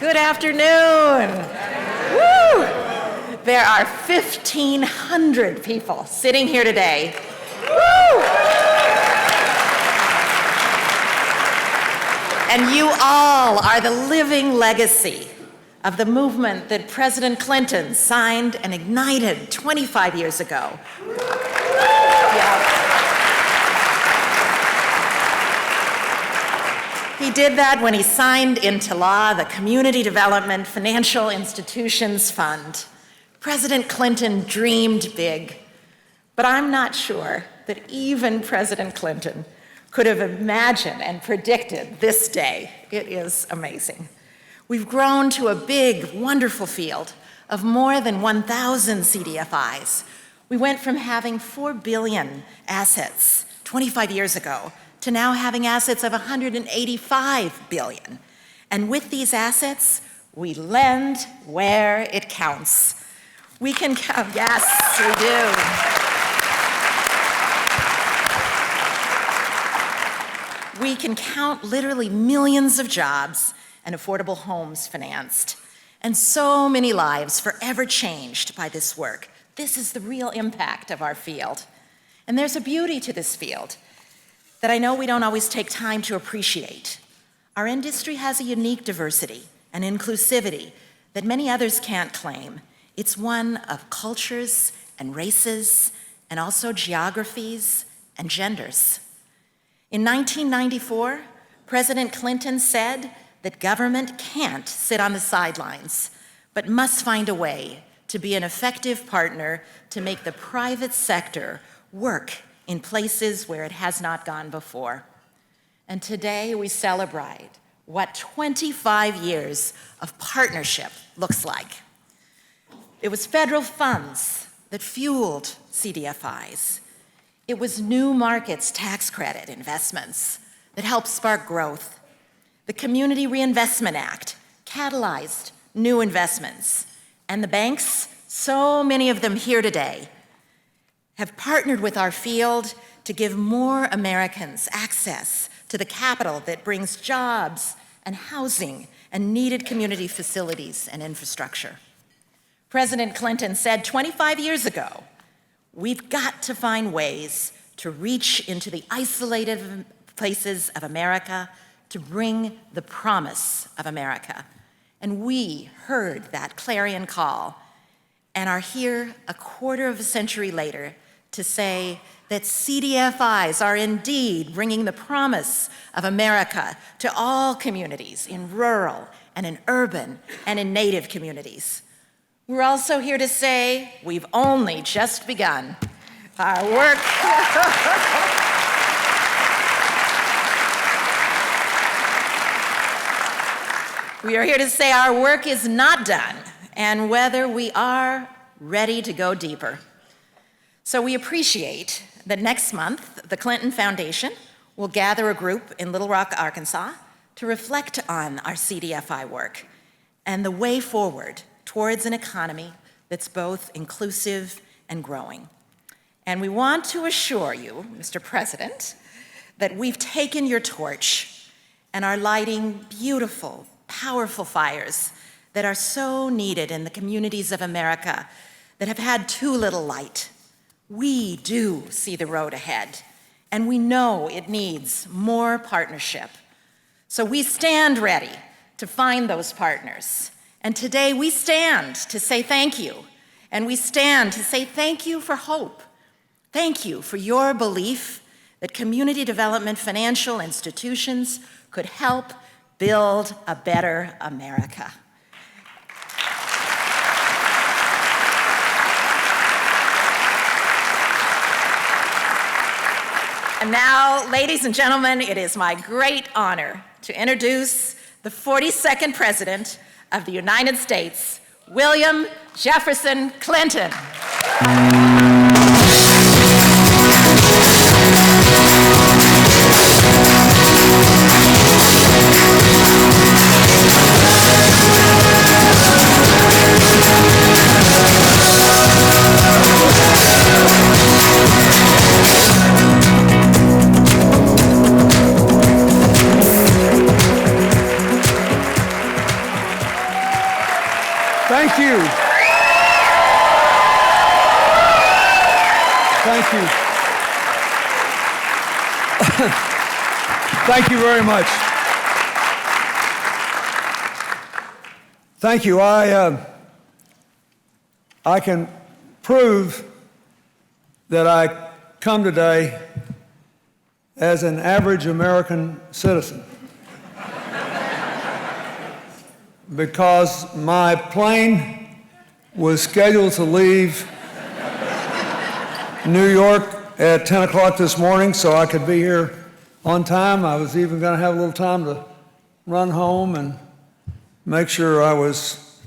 Good afternoon. Woo! There are 1,500 people sitting here today. Woo! And you all are the living legacy of the movement that President Clinton signed and ignited 25 years ago. Yeah. He did that when he signed into law the Community Development Financial Institutions Fund. President Clinton dreamed big, but I'm not sure that even President Clinton could have imagined and predicted this day. It is amazing. We've grown to a big, wonderful field of more than 1,000 CDFIs. We went from having 4 billion assets 25 years ago to now having assets of 185 billion. And with these assets, we lend where it counts. We can count, yes, we do. We can count literally millions of jobs and affordable homes financed, and so many lives forever changed by this work. This is the real impact of our field. And there's a beauty to this field that I know we don't always take time to appreciate. Our industry has a unique diversity and inclusivity that many others can't claim. It's one of cultures and races and also geographies and genders. In 1994, President Clinton said that government can't sit on the sidelines, but must find a way to be an effective partner to make the private sector work in places where it has not gone before. And today we celebrate what 25 years of partnership looks like. It was federal funds that fueled CDFIs. It was new markets tax credit investments that helped spark growth. The Community Reinvestment Act catalyzed new investments. And the banks, so many of them here today, have partnered with our field to give more Americans access to the capital that brings jobs and housing and needed community facilities and infrastructure. President Clinton said 25 years ago, we've got to find ways to reach into the isolated places of America to bring the promise of America. And we heard that clarion call and are here a quarter of a century later to say that CDFIs are indeed bringing the promise of America to all communities in rural and in urban and in native communities. We're also here to say we've only just begun our work. We are here to say our work is not done, and whether we are ready to go deeper. So we appreciate that next month, the Clinton Foundation will gather a group in Little Rock, Arkansas, to reflect on our CDFI work and the way forward towards an economy that's both inclusive and growing. And we want to assure you, Mr. President, that we've taken your torch and are lighting beautiful, powerful fires that are so needed in the communities of America that have had too little light. We do see the road ahead, and we know it needs more partnership. So we stand ready to find those partners. And today we stand to say thank you, and we stand to say thank you for hope. Thank you for your belief that community development financial institutions could help build a better America. And now, ladies and gentlemen, it is my great honor to introduce the 42nd President of the United States, William Jefferson Clinton. you. Thank you. Thank you very much. Thank you. I can prove that I come today as an average American citizen because my plane was scheduled to leave New York at 10 o'clock this morning so I could be here on time. I was even going to have a little time to run home and make sure I was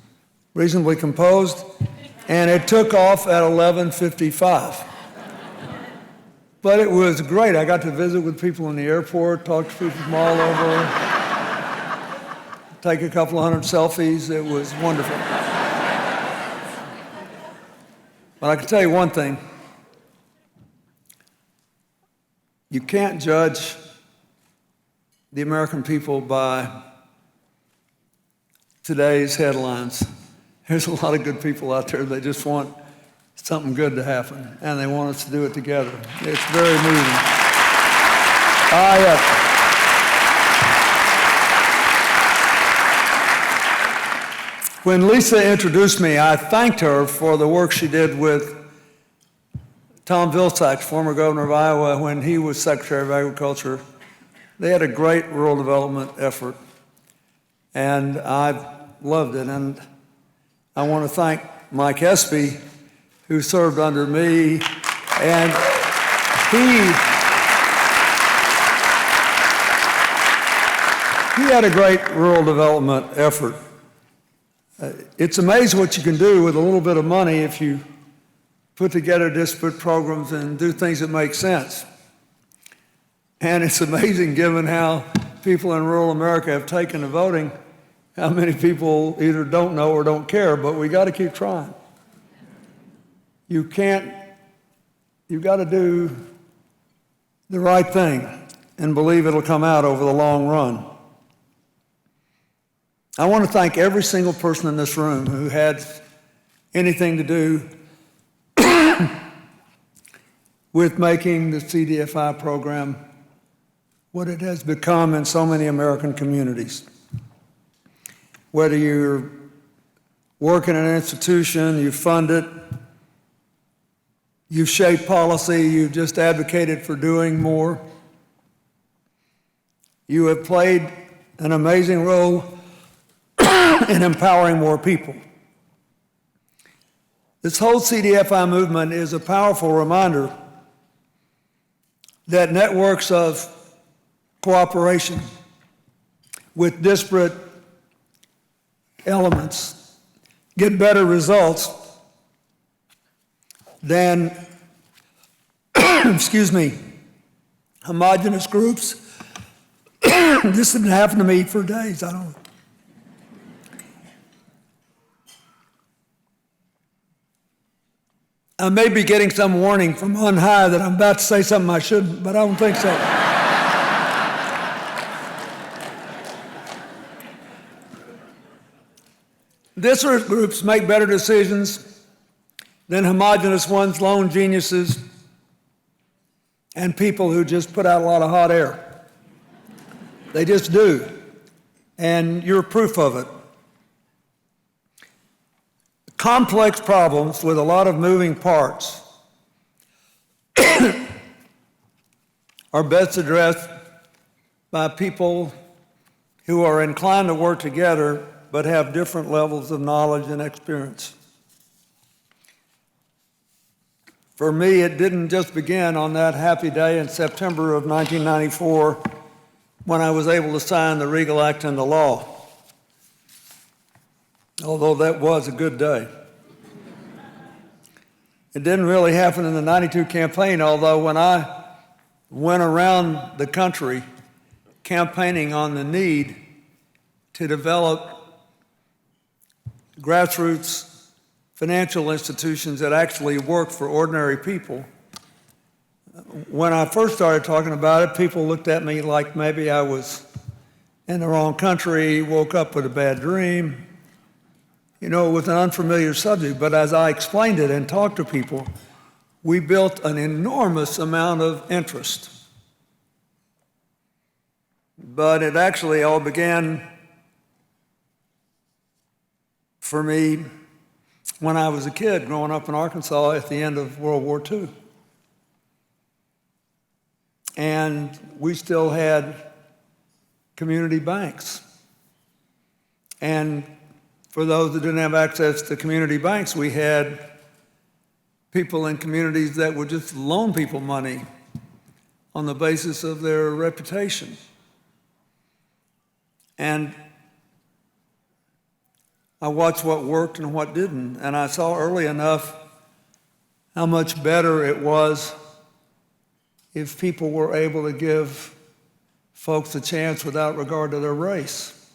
reasonably composed. And it took off at 11:55. But it was great. I got to visit with people in the airport, talk to people from all over, take a couple of hundred selfies. It was wonderful. But I can tell you one thing. You can't judge the American people by today's headlines. There's a lot of good people out there. They just want something good to happen, and they want us to do it together. It's very moving. When Lisa introduced me, I thanked her for the work she did with Tom Vilsack, former governor of Iowa, when he was Secretary of Agriculture. They had a great rural development effort, and I loved it. And I want to thank Mike Espy, who served under me, and he had a great rural development effort. It's amazing what you can do with a little bit of money if you put together disparate programs and do things that make sense. And it's amazing, given how people in rural America have taken to voting, how many people either don't know or don't care, but we got to keep trying. You've got to do the right thing and believe it'll come out over the long run. I want to thank every single person in this room who had anything to do with making the CDFI program what it has become in so many American communities. Whether you're working in an institution, you fund it, you've shaped policy, you've just advocated for doing more, you have played an amazing role in empowering more people. This whole CDFI movement is a powerful reminder that networks of cooperation with disparate elements get better results than, homogenous groups. This didn't happen to me for days. I may be getting some warning from on high that I'm about to say something I shouldn't, but I don't think so. Disparate groups make better decisions than homogenous ones, lone geniuses, and people who just put out a lot of hot air. They just do, and you're proof of it. Complex problems with a lot of moving parts are best addressed by people who are inclined to work together but have different levels of knowledge and experience. For me, it didn't just begin on that happy day in September of 1994 when I was able to sign the Regal Act into law, although that was a good day. It didn't really happen in the '92 campaign, although when I went around the country campaigning on the need to develop grassroots financial institutions that actually work for ordinary people, when I first started talking about it, people looked at me like maybe I was in the wrong country, woke up with a bad dream. with an unfamiliar subject, but as I explained it and talked to people, we built an enormous amount of interest. But it actually all began for me when I was a kid growing up in Arkansas at the end of World War II. And we still had community banks. And for those that didn't have access to community banks, we had people in communities that would just loan people money on the basis of their reputation. And I watched what worked and what didn't, and I saw early enough how much better it was if people were able to give folks a chance without regard to their race,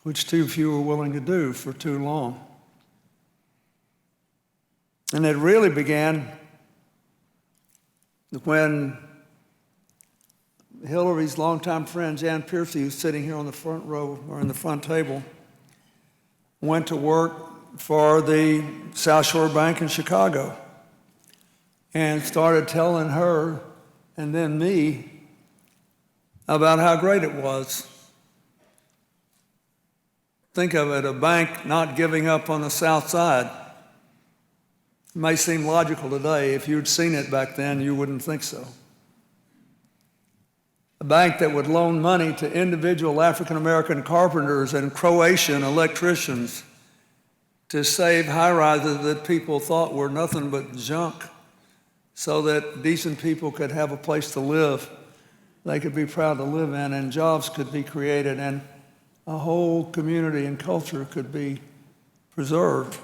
which too few were willing to do for too long. And it really began when Hillary's longtime friend, Jan Piercy, who's sitting here on the front row or in the front table, went to work for the South Shore Bank in Chicago and started telling her and then me about how great it was. Think of it, a bank not giving up on the South Side. It may seem logical today. If you'd seen it back then, you wouldn't think so. A bank that would loan money to individual African-American carpenters and Croatian electricians to save high-rises that people thought were nothing but junk so that decent people could have a place to live, they could be proud to live in, and jobs could be created, and a whole community and culture could be preserved.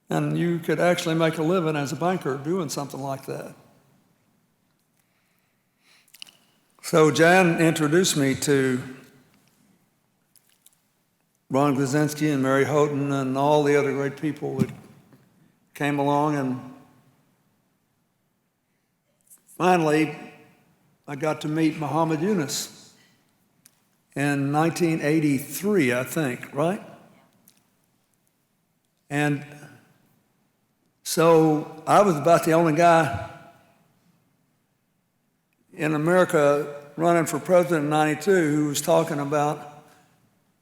And you could actually make a living as a banker doing something like that. So Jan introduced me to Ron Glazinski and Mary Houghton and all the other great people that came along, and finally I got to meet Muhammad Yunus in 1983, I think, right? And so I was about the only guy in America running for president in '92 who was talking about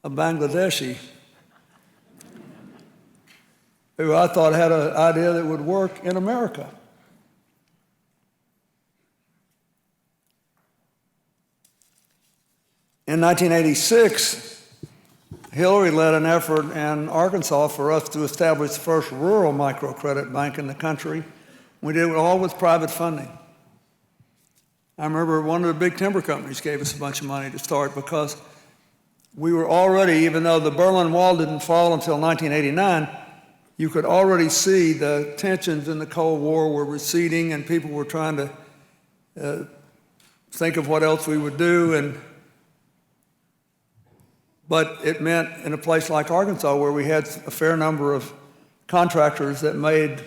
a Bangladeshi who I thought had an idea that would work in America. In 1986, Hillary led an effort in Arkansas for us to establish the first rural microcredit bank in the country. We did it all with private funding. I remember one of the big timber companies gave us a bunch of money to start because we were already, even though the Berlin Wall didn't fall until 1989, you could already see the tensions in the Cold War were receding and people were trying to think of what else we would do. But it meant in a place like Arkansas where we had a fair number of contractors that made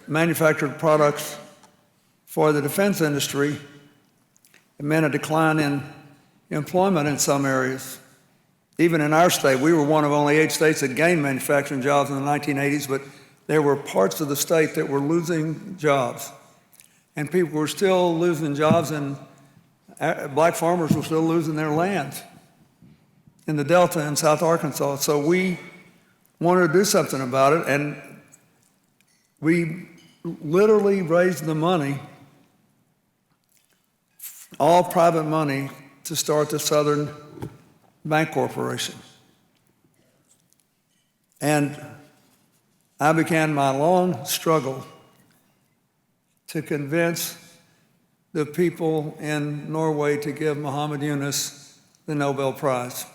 manufactured products for the defense industry, it meant a decline in employment in some areas. Even in our state, we were one of only 8 states that gained manufacturing jobs in the 1980s, but there were parts of the state that were losing jobs. And people were still losing jobs, and black farmers were still losing their land in the Delta in South Arkansas. So we wanted to do something about it, and we literally raised the money, all private money, to start the Southern Bank Corporation. And I began my long struggle to convince the people in Norway to give Muhammad Yunus the Nobel Prize.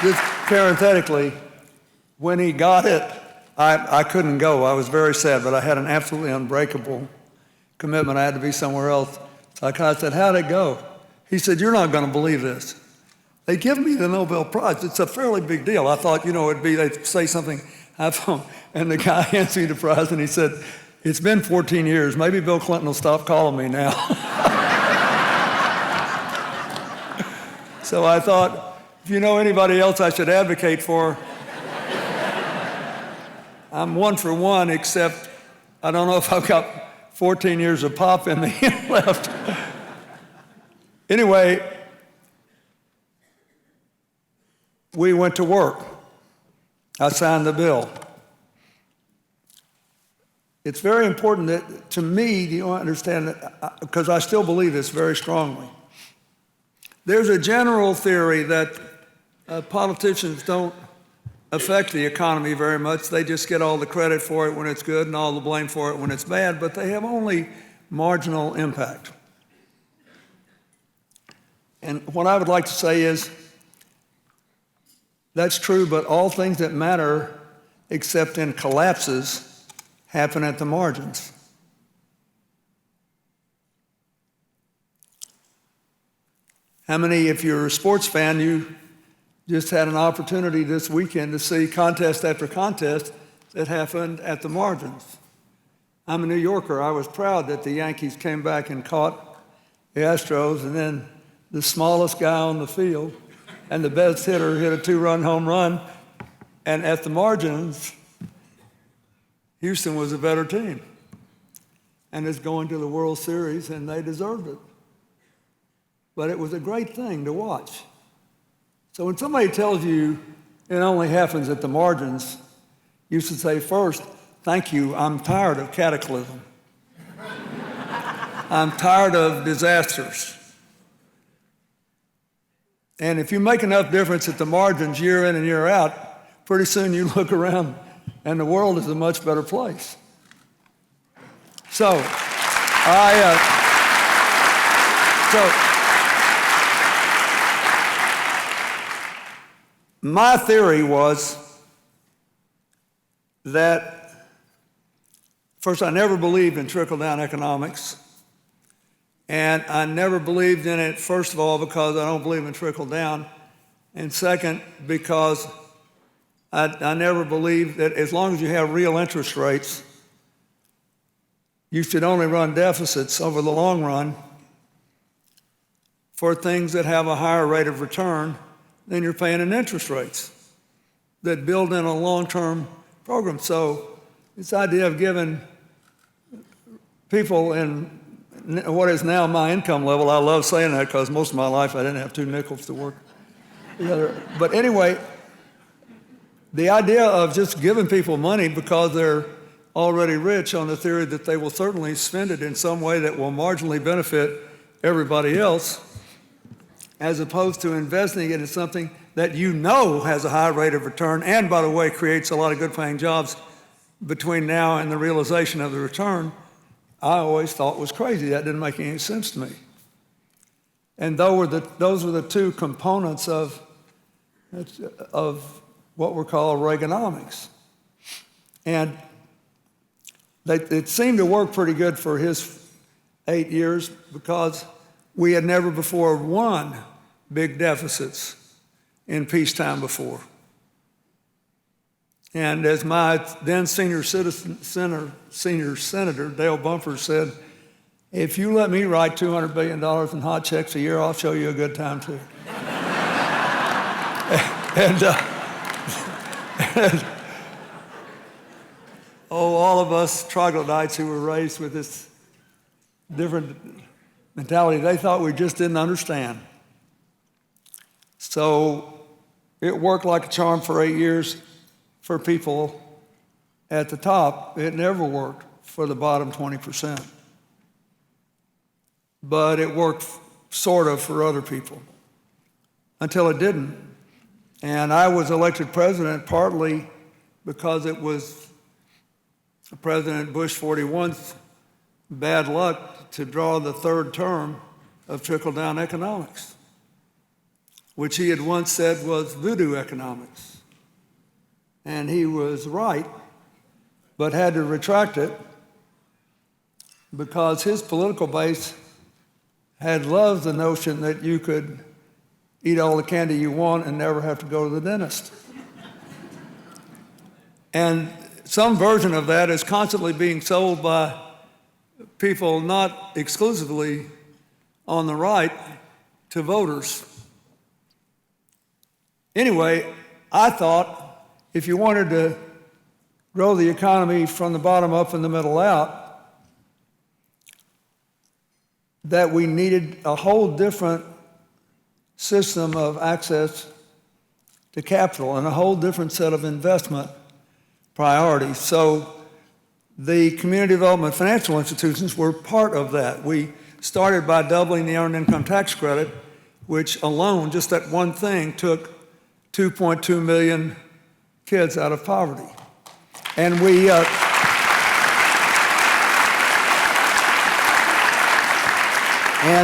Just parenthetically, when he got it, I couldn't go. I was very sad, but I had an absolutely unbreakable commitment. I had to be somewhere else. So I said, how'd it go? He said, you're not going to believe this. They give me the Nobel Prize. It's a fairly big deal. I thought, it'd be, they'd say something, and the guy hands me the prize, and he said, It's been 14 years. Maybe Bill Clinton will stop calling me now. So I thought, if you know anybody else I should advocate for, I'm one for one, except I don't know if I've got 14 years of pop in me left. Anyway, we went to work. I signed the bill. It's very important that, to me, you understand that, because I still believe this very strongly. There's a general theory that politicians don't affect the economy very much. They just get all the credit for it when it's good and all the blame for it when it's bad, but they have only marginal impact. And what I would like to say is, that's true, but all things that matter, except in collapses, happen at the margins. How many, if you're a sports fan, you just had an opportunity this weekend to see contest after contest that happened at the margins? I'm a New Yorker. I was proud that the Yankees came back and caught the Astros, and then the smallest guy on the field and the best hitter hit a 2-run home run, and at the margins, Houston was a better team and is going to the World Series, and they deserved it. But it was a great thing to watch. So when somebody tells you it only happens at the margins, you should say first, thank you, I'm tired of cataclysm. I'm tired of disasters. And if you make enough difference at the margins year in and year out, pretty soon you look around and the world is a much better place. So, my theory was that, first, I never believed in trickle-down economics. And I never believed in it, first of all, because I don't believe in trickle-down. And second, because I never believed that as long as you have real interest rates, you should only run deficits over the long run for things that have a higher rate of return than you're paying in interest rates that build in a long-term program. So this idea of giving people in what is now my income level, I love saying that because most of my life I didn't have 2 nickels to work together. But anyway, the idea of just giving people money because they're already rich on the theory that they will certainly spend it in some way that will marginally benefit everybody else, as opposed to investing it in something that you know has a high rate of return and, by the way, creates a lot of good-paying jobs between now and the realization of the return, I always thought was crazy. That didn't make any sense to me. And those were the two components of what we're called Reaganomics. And it seemed to work pretty good for his 8 years because we had never before won big deficits in peacetime before. And as my then senior senator, Dale Bumper, said, if you let me write $200 billion in hot checks a year, I'll show you a good time too. All of us troglodytes who were raised with this different mentality, they thought we just didn't understand. So it worked like a charm for 8 years for people at the top. It never worked for the bottom 20%. But it worked sort of for other people until it didn't. And I was elected president partly because it was President Bush 41's bad luck to draw the third term of trickle-down economics, which he had once said was voodoo economics. And he was right, but had to retract it because his political base had loved the notion that you could eat all the candy you want and never have to go to the dentist. And some version of that is constantly being sold by people not exclusively on the right to voters. Anyway, I thought if you wanted to grow the economy from the bottom up and the middle out, that we needed a whole different system of access to capital and a whole different set of investment priorities. So the community development financial institutions were part of that. We started by doubling the earned income tax credit, which alone, just that one thing, took 2.2 million kids out of poverty. And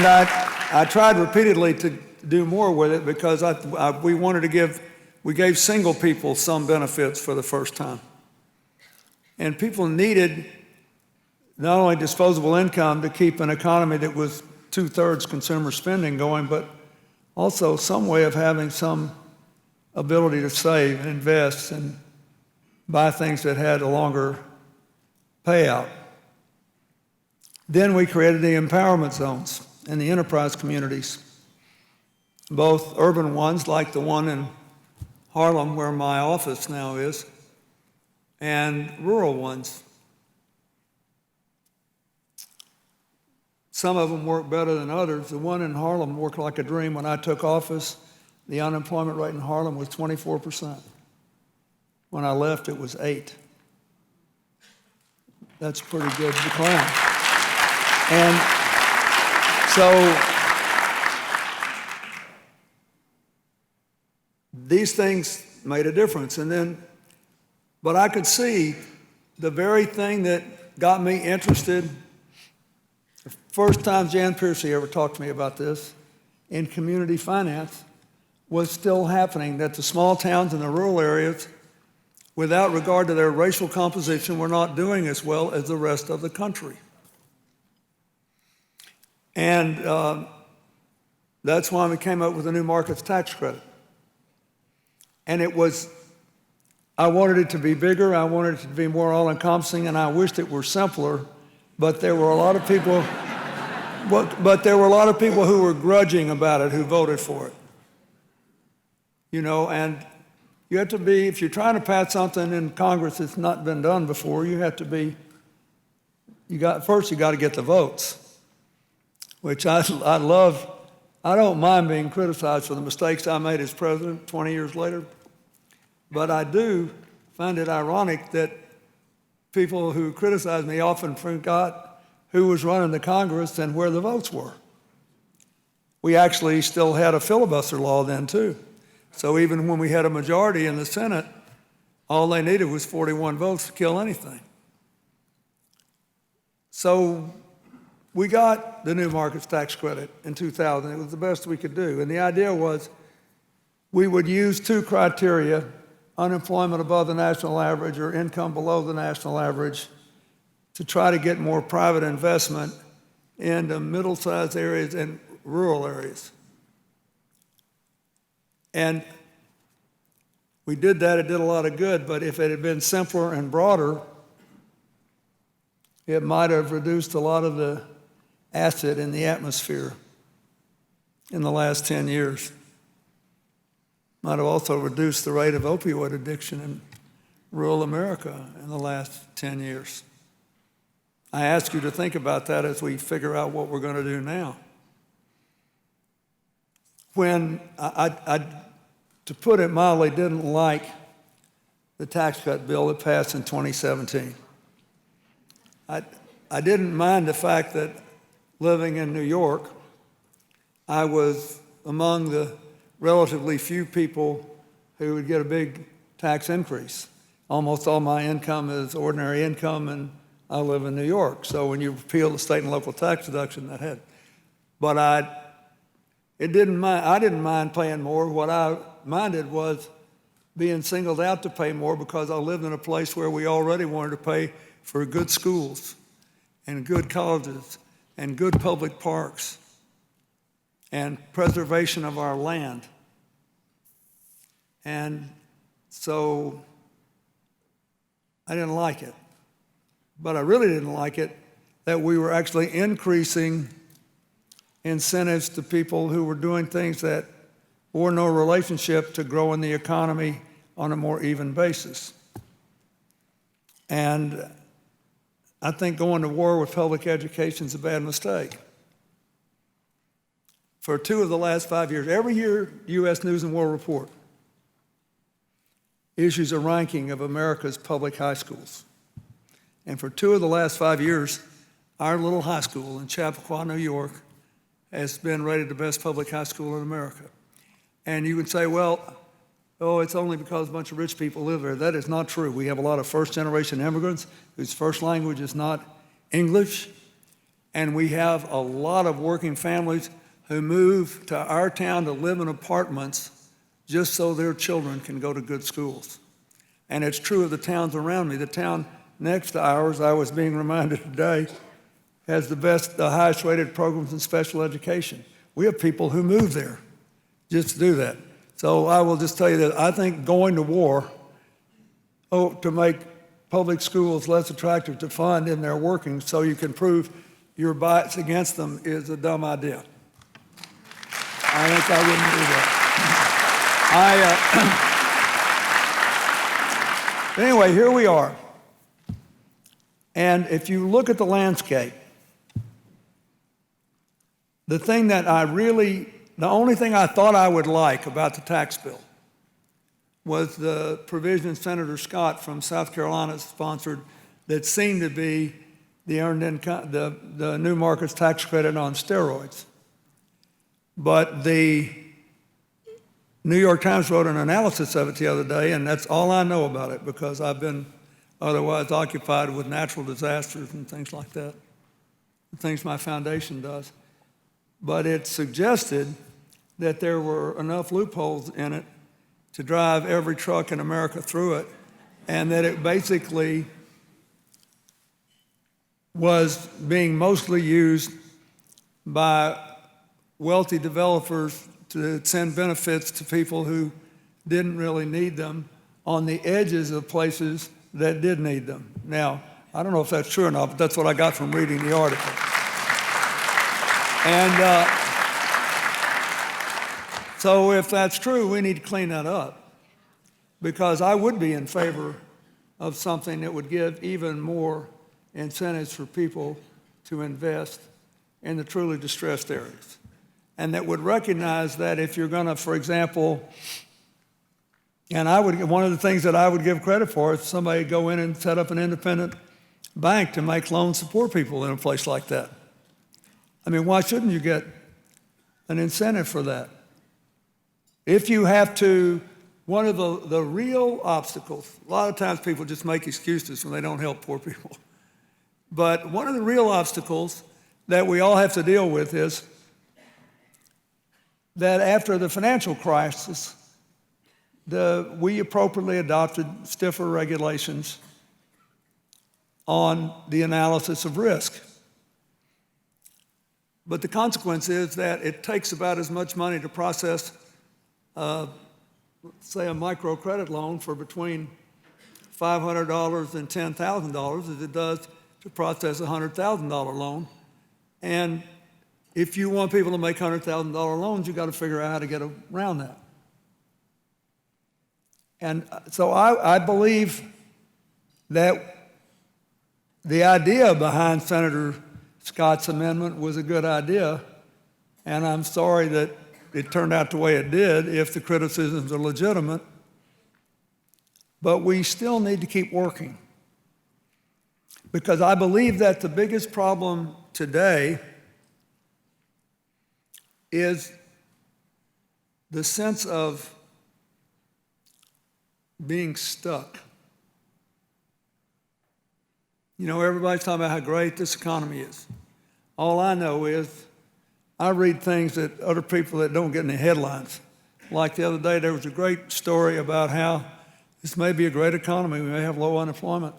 I tried repeatedly to do more with it because we gave single people some benefits for the first time. And people needed not only disposable income to keep an economy that was 2/3 consumer spending going, but also some way of having some ability to save and invest and buy things that had a longer payout. Then we created the empowerment zones and the enterprise communities, both urban ones like the one in Harlem where my office now is, and rural ones. Some of them work better than others. The one in Harlem worked like a dream. When I took office, the unemployment rate in Harlem was 24%. When I left, it was 8%. That's a pretty good decline. And so these things made a difference. But I could see the very thing that got me interested, the first time Jan Piercy ever talked to me about this, in community finance, was still happening, that the small towns and the rural areas, without regard to their racial composition, were not doing as well as the rest of the country. And that's why we came up with the new markets tax credit. And I wanted it to be bigger, I wanted it to be more all-encompassing, and I wished it were simpler, but there were a lot of people, who were grudging about it, who voted for it. And you have to be, if you're trying to pass something in Congress that's not been done before, you have to be, first you got to get the votes, which I love. I don't mind being criticized for the mistakes I made as president 20 years later, but I do find it ironic that people who criticize me often forgot who was running the Congress and where the votes were. We actually still had a filibuster law then too. So even when we had a majority in the Senate, all they needed was 41 votes to kill anything. So we got the new markets tax credit in 2000. It was the best we could do. And the idea was we would use 2 criteria, unemployment above the national average or income below the national average, to try to get more private investment in the middle-sized areas and rural areas. And we did that, it did a lot of good, but if it had been simpler and broader, it might have reduced a lot of the acid in the atmosphere in the last 10 years. Might have also reduced the rate of opioid addiction in rural America in the last 10 years. I ask you to think about that as we figure out what we're going to do now. When I, to put it mildly, didn't like the tax cut bill that passed in 2017. I didn't mind the fact that living in New York, I was among the relatively few people who would get a big tax increase. Almost all my income is ordinary income, and I live in New York. So when you repeal the state and local tax deduction, that had. But I didn't mind paying more. What I minded was being singled out to pay more because I lived in a place where we already wanted to pay for good schools and good colleges and good public parks and preservation of our land. And so I didn't like it. But I really didn't like it that we were actually increasing incentives to people who were doing things that bore no relationship to growing the economy on a more even basis. And I think going to war with public education is a bad mistake. For 2 of the last 5 years, every year, U.S. News and World Report issues a ranking of America's public high schools. And for 2 of the last 5 years, our little high school in Chappaqua, New York, has been rated the best public high school in America. And you can say, well, oh, it's only because a bunch of rich people live there. That is not true. We have a lot of first-generation immigrants whose first language is not English. And we have a lot of working families who move to our town to live in apartments just so their children can go to good schools. And it's true of the towns around me. The town next to ours, I was being reminded today, has the highest rated programs in special education. We have people who move there just to do that. So I will just tell you that I think going to war to make public schools less attractive to fund in their workings so you can prove your bias against them is a dumb idea. I think I wouldn't do that. Anyway, here we are. And if you look at the landscape, the only thing I thought I would like about the tax bill was the provision Senator Scott from South Carolina sponsored that seemed to be the new markets tax credit on steroids. But the New York Times wrote an analysis of it the other day, and that's all I know about it because I've been otherwise occupied with natural disasters and things like that, the things my foundation does. But it suggested that there were enough loopholes in it to drive every truck in America through it, and that it basically was being mostly used by wealthy developers to send benefits to people who didn't really need them on the edges of places that did need them. Now, I don't know if that's true or not, but that's what I got from reading the article. And so if that's true, we need to clean that up, because I would be in favor of something that would give even more incentives for people to invest in the truly distressed areas, and that would recognize that if you're going to, for example, and one of the things that I would give credit for is somebody go in and set up an independent bank to make loans to poor people in a place like that. I mean, why shouldn't you get an incentive for that? If you have to, one of the real obstacles, a lot of times people just make excuses when they don't help poor people. But one of the real obstacles that we all have to deal with is that after the financial crisis, we appropriately adopted stiffer regulations on the analysis of risk. But the consequence is that it takes about as much money to process, say, a microcredit loan for between $500 and $10,000 as it does to process a $100,000 loan. And if you want people to make $100,000 loans, you've got to figure out how to get around that. And so I believe that the idea behind Senator Scott's amendment was a good idea, and I'm sorry that it turned out the way it did if the criticisms are legitimate, but we still need to keep working, because I believe that the biggest problem today is the sense of being stuck. You know, everybody's talking about how great this economy is. All I know is I read things that other people that don't get any headlines. Like the other day, there was a great story about how this may be a great economy. We may have low unemployment,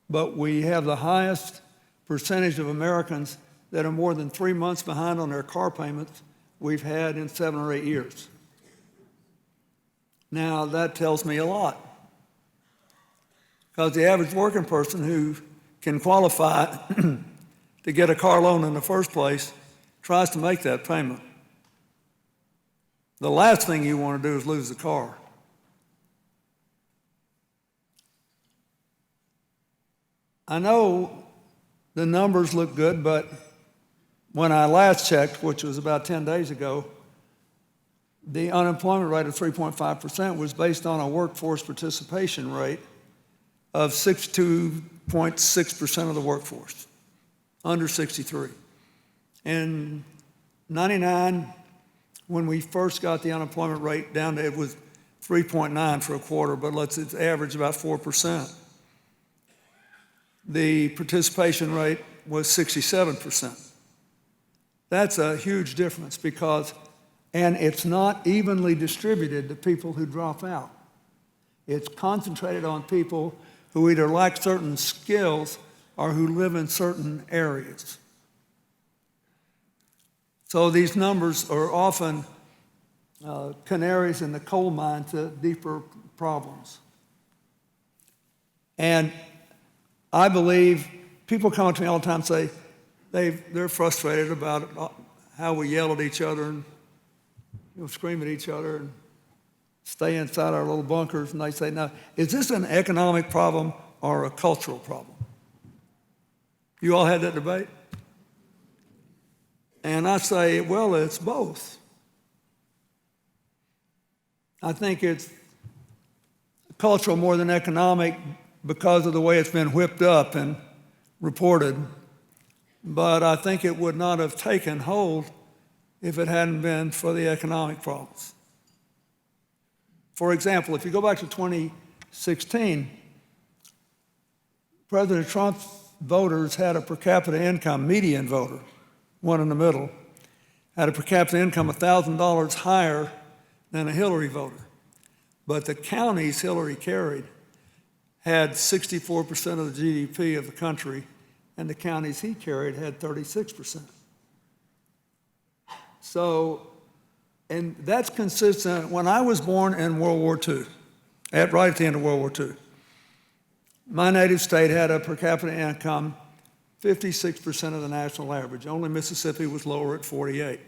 but we have the highest percentage of Americans that are more than 3 months behind on their car payments we've had in 7 or 8 years. Now, that tells me a lot, because the average working person who can qualify to get a car loan in the first place tries to make that payment. The last thing you want to do is lose the car. I know the numbers look good, but when I last checked, which was about 10 days ago, the unemployment rate of 3.5% was based on a workforce participation rate of 62.6% of the workforce, under 63. In 99, when we first got the unemployment rate down to, it was 3.9 for a quarter, but it's average about 4%. The participation rate was 67%. That's a huge difference and it's not evenly distributed to people who drop out. It's concentrated on people who either lack certain skills or who live in certain areas. So these numbers are often canaries in the coal mine to deeper problems. And I believe people come up to me all the time and say they're frustrated about how we yell at each other and scream at each other and stay inside our little bunkers. And they say, now, is this an economic problem or a cultural problem? You all had that debate? And I say, well, it's both. I think it's cultural more than economic because of the way it's been whipped up and reported. But I think it would not have taken hold if it hadn't been for the economic problems. For example, if you go back to 2016, President Trump's voters had a per capita income, median voter, one in the middle, had a per capita income $1,000 higher than a Hillary voter. But the counties Hillary carried had 64% of the GDP of the country, and the counties he carried had 36%. So, and that's consistent. When I was born in World War II, right at the end of World War II, my native state had a per capita income 56% of the national average. Only Mississippi was lower at 48.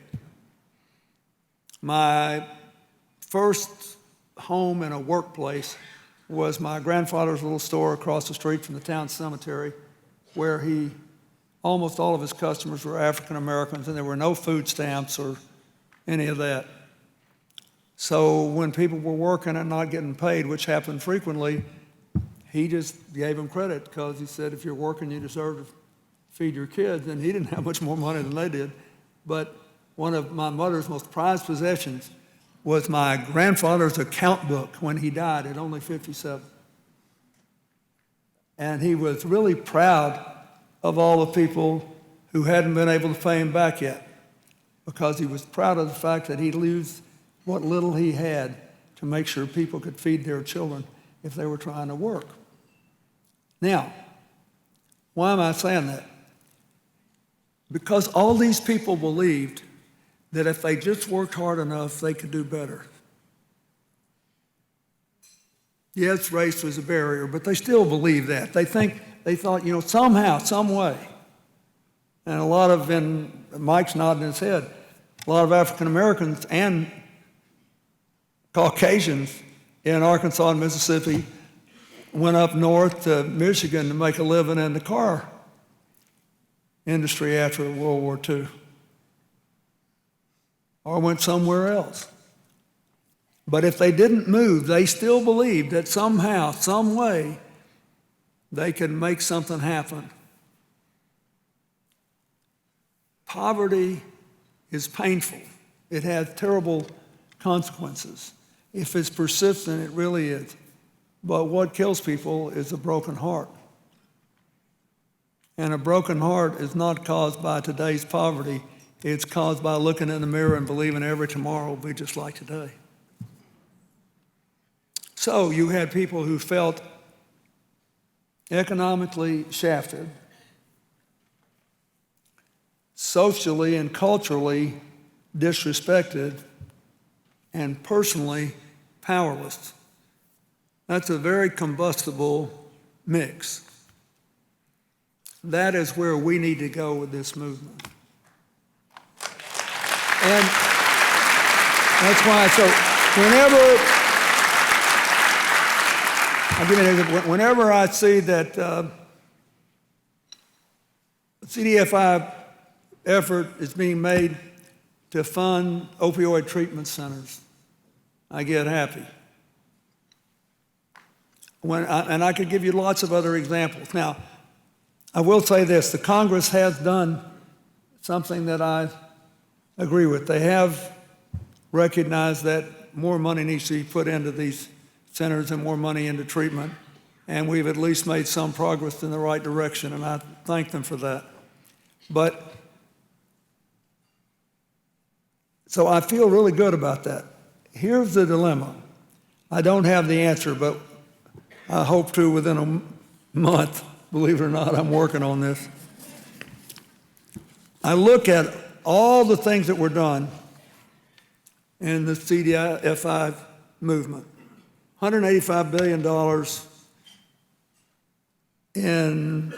My first home and a workplace was my grandfather's little store across the street from the town cemetery, where almost all of his customers were African Americans, and there were no food stamps or any of that. So when people were working and not getting paid, which happened frequently, he just gave them credit because he said, if you're working, you deserve to feed your kids. And he didn't have much more money than they did. But one of my mother's most prized possessions was my grandfather's account book when he died at only 57. And he was really proud of all the people who hadn't been able to pay him back yet, because he was proud of the fact that he'd lose what little he had to make sure people could feed their children if they were trying to work. Now, why am I saying that? Because all these people believed that if they just worked hard enough, they could do better. Yes, race was a barrier, but they still believe that. They thought, somehow, some way. And a lot of, and Mike's nodding his head, a lot of African Americans and Caucasians in Arkansas and Mississippi went up north to Michigan to make a living in the car industry after World War II, or went somewhere else. But if they didn't move, they still believed that somehow, some way, they could make something happen. Poverty is painful. It has terrible consequences. If it's persistent, it really is. But what kills people is a broken heart. And a broken heart is not caused by today's poverty. It's caused by looking in the mirror and believing every tomorrow will be just like today. So you had people who felt economically shafted, socially and culturally disrespected, and personally powerless. That's a very combustible mix. That is where we need to go with this movement. And that's why, so whenever I see that CDFI effort is being made to fund opioid treatment centers, I get happy. And I could give you lots of other examples. Now, I will say this, the Congress has done something that I agree with. They have recognized that more money needs to be put into these centers and more money into treatment, and we've at least made some progress in the right direction, and I thank them for that. But, so I feel really good about that. Here's the dilemma. I don't have the answer, but I hope to within a month. Believe it or not, I'm working on this. I look at all the things that were done in the CDFI movement. $185 billion in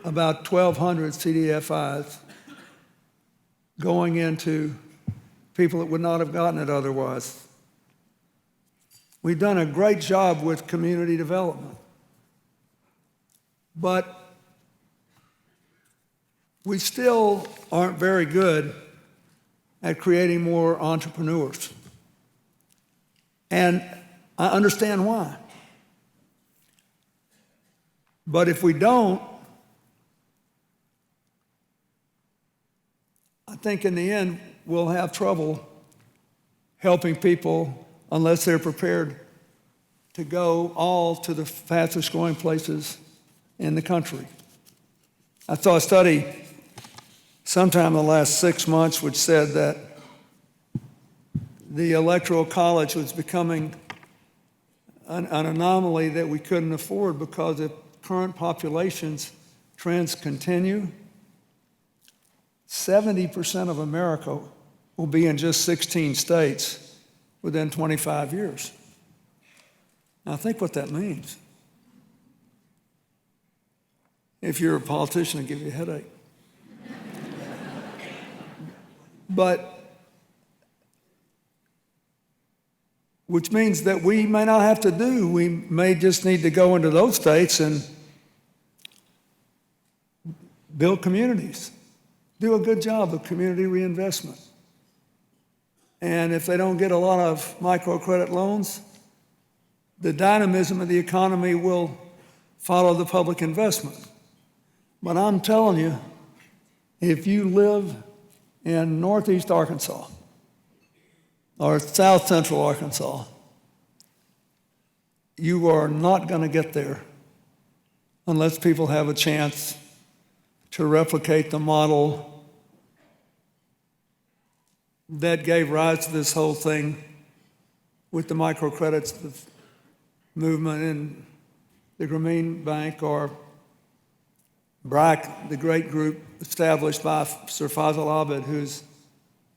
about 1,200 CDFIs going into people that would not have gotten it otherwise. We've done a great job with community development. But we still aren't very good at creating more entrepreneurs. And I understand why. But if we don't, I think in the end we'll have trouble helping people unless they're prepared to go all to the fastest growing places in the country. I saw a study sometime in the last 6 months which said that the Electoral College was becoming an anomaly that we couldn't afford because if current populations trends continue, 70% of America will be in just 16 states within 25 years. Now think what that means. If you're a politician, it'll give you a headache. But, which means that we may not have to we may just need to go into those states and build communities, do a good job of community reinvestment. And if they don't get a lot of microcredit loans, the dynamism of the economy will follow the public investment. But I'm telling you, if you live in Northeast Arkansas or South Central Arkansas, you are not going to get there unless people have a chance to replicate the model that gave rise to this whole thing with the microcredits, the movement in the Grameen Bank, or BRAC, the great group established by Sir Faisal Abed, who's,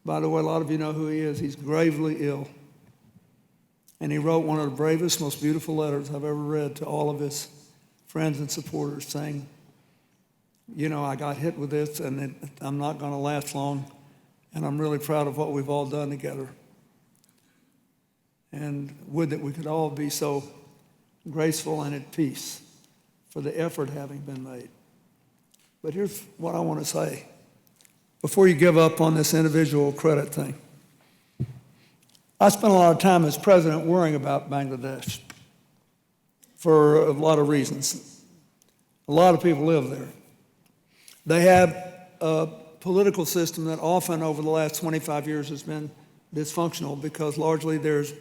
by the way, a lot of you know who he is. He's gravely ill. And he wrote one of the bravest, most beautiful letters I've ever read to all of his friends and supporters saying, you know, I got hit with this and I'm not going to last long, and I'm really proud of what we've all done together. And would that we could all be so graceful and at peace for the effort having been made. But here's what I want to say. Before you give up on this individual credit thing, I spent a lot of time as president worrying about Bangladesh for a lot of reasons. A lot of people live there. They have a political system that often over the last 25 years has been dysfunctional because largely there's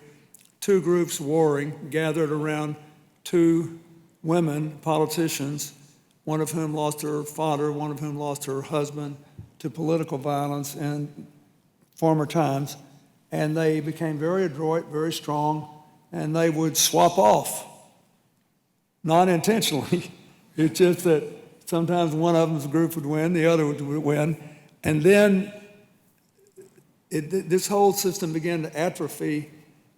two groups warring, gathered around two women politicians, one of whom lost her father, one of whom lost her husband to political violence in former times. And they became very adroit, very strong, and they would swap off. Not intentionally. It's just that sometimes one of them's group would win, the other would win. And then this whole system began to atrophy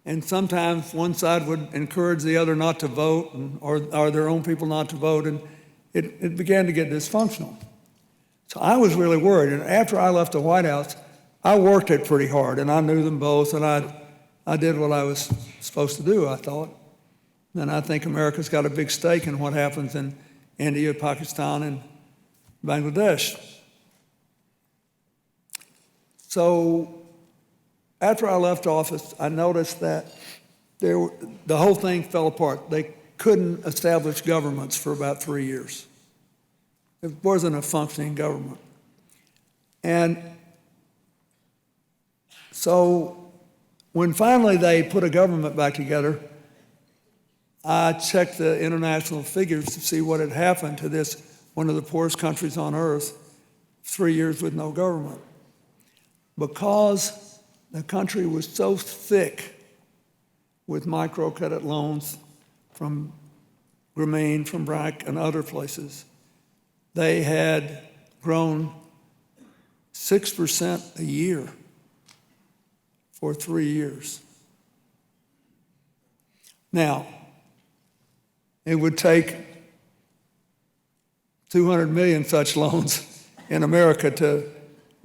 And sometimes one side would encourage the other not to vote, or their own people not to vote, and it began to get dysfunctional. So I was really worried, and after I left the White House, I worked it pretty hard, and I knew them both, and I did what I was supposed to do, I thought. And I think America's got a big stake in what happens in India, Pakistan, and Bangladesh. So after I left office, I noticed that the whole thing fell apart. They couldn't establish governments for about 3 years. It wasn't a functioning government. And so when finally they put a government back together, I checked the international figures to see what had happened to this, one of the poorest countries on earth, 3 years with no government. Because the country was so thick with microcredit loans from Grameen, from BRAC, and other places, they had grown 6% a year for 3 years. Now, it would take 200 million such loans in America to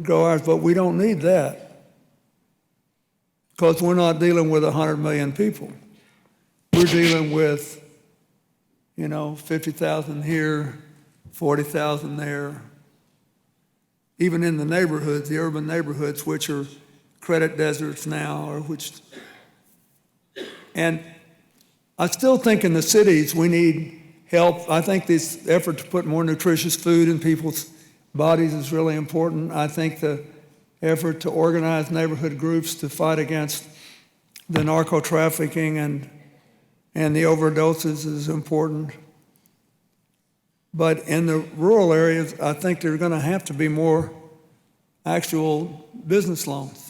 grow ours, but we don't need that because we're not dealing with 100 million people. We're dealing with, 50,000 here, 40,000 there. Even in the neighborhoods, the urban neighborhoods, which are credit deserts now, and I still think in the cities we need help. I think this effort to put more nutritious food in people's bodies is really important. I think the effort to organize neighborhood groups to fight against the narco trafficking and the overdoses is important. But in the rural areas, I think there are going to have to be more actual business loans.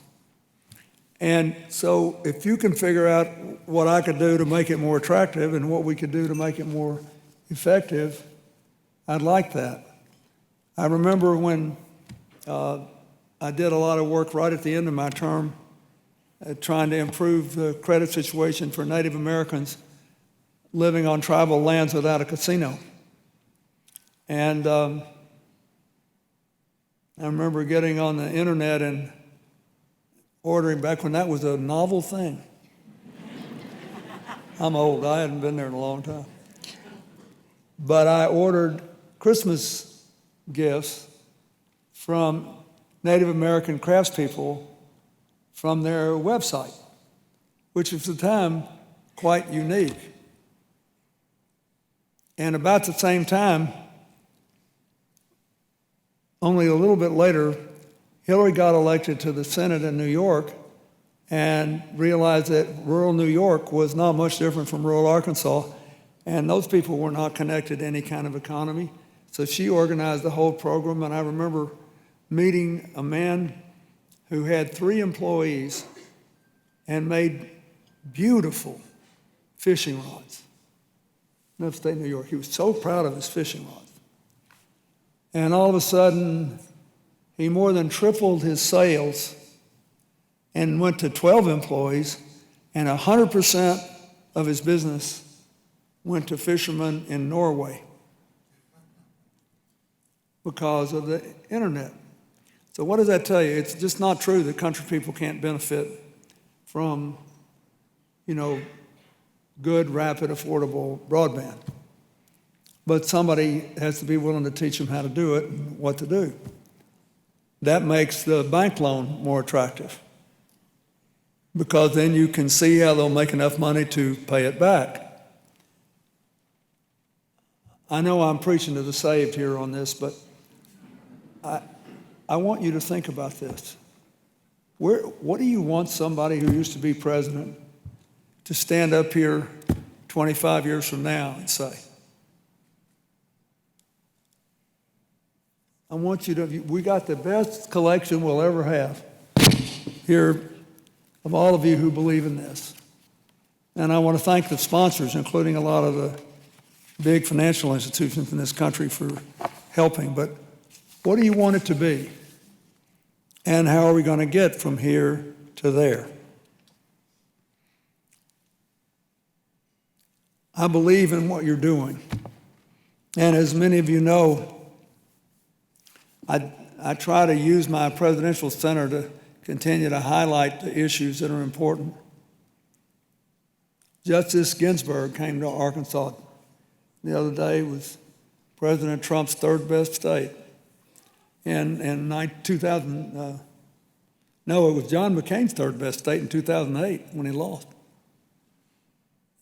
And so if you can figure out what I could do to make it more attractive and what we could do to make it more effective, I'd like that. I remember when I did a lot of work right at the end of my term trying to improve the credit situation for Native Americans living on tribal lands without a casino. And I remember getting on the internet and ordering back when that was a novel thing. I'm old, I hadn't been there in a long time. But I ordered Christmas gifts from Native American craftspeople from their website, which was at the time quite unique. And about the same time, only a little bit later, Hillary got elected to the Senate in New York and realized that rural New York was not much different from rural Arkansas, and those people were not connected to any kind of economy. So she organized the whole program, and I remember meeting a man who had 3 employees and made beautiful fishing rods in upstate New York. He was so proud of his fishing rods. And all of a sudden, he more than tripled his sales and went to 12 employees, and 100% of his business went to fishermen in Norway because of the internet. So what does that tell you? It's just not true that country people can't benefit from, good, rapid, affordable broadband. But somebody has to be willing to teach them how to do it and what to do. That makes the bank loan more attractive because then you can see how they'll make enough money to pay it back. I know I'm preaching to the saved here on this, but I want you to think about this. What do you want somebody who used to be president to stand up here 25 years from now and say? I want you to, we got the best collection we'll ever have here of all of you who believe in this. And I want to thank the sponsors, including a lot of the big financial institutions in this country for helping. But what do you want it to be? And how are we going to get from here to there? I believe in what you're doing. And as many of you know, I try to use my presidential center to continue to highlight the issues that are important. Justice Ginsburg came to Arkansas the other day. It was President Trump's third best state. And in 2000, no, it was John McCain's third best state in 2008 when he lost.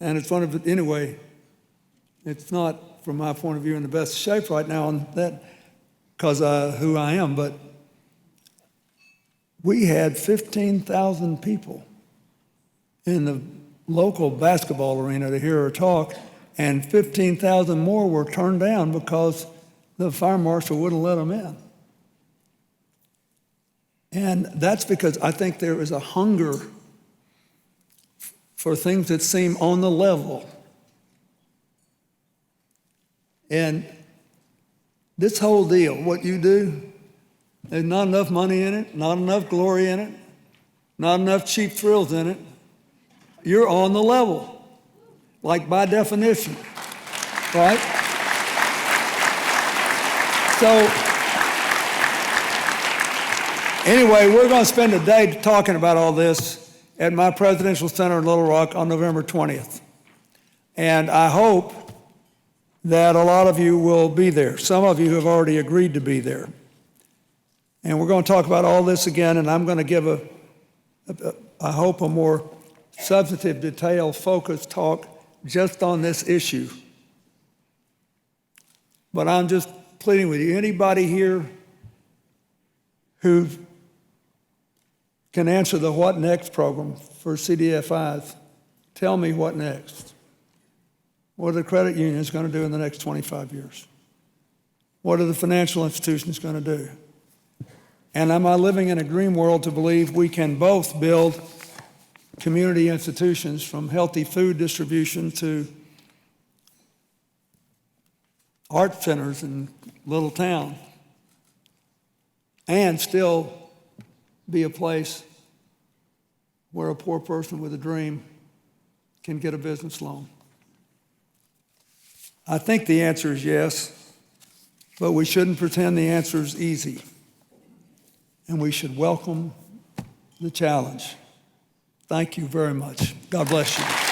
And it's one of the, anyway, it's not, from my point of view, in the best shape right now on that, because who I am, but we had 15,000 people in the local basketball arena to hear her talk, and 15,000 more were turned down because the fire marshal wouldn't let them in. And that's because I think there is a hunger for things that seem on the level. And this whole deal, what you do, there's not enough money in it, not enough glory in it, not enough cheap thrills in it. You're on the level, like by definition, right? So, anyway, we're going to spend a day talking about all this at my presidential center in Little Rock on November 20th. And I hope that a lot of you will be there. Some of you have already agreed to be there. And we're going to talk about all this again, and I'm going to give I hope, a more substantive, detailed, focused talk just on this issue. But I'm just pleading with you, anybody here who can answer the What Next program for CDFIs, tell me what next. What are the credit unions going to do in the next 25 years? What are the financial institutions going to do? And am I living in a dream world to believe we can both build community institutions from healthy food distribution to art centers in little town and still be a place where a poor person with a dream can get a business loan? I think the answer is yes, but we shouldn't pretend the answer is easy. And we should welcome the challenge. Thank you very much. God bless you.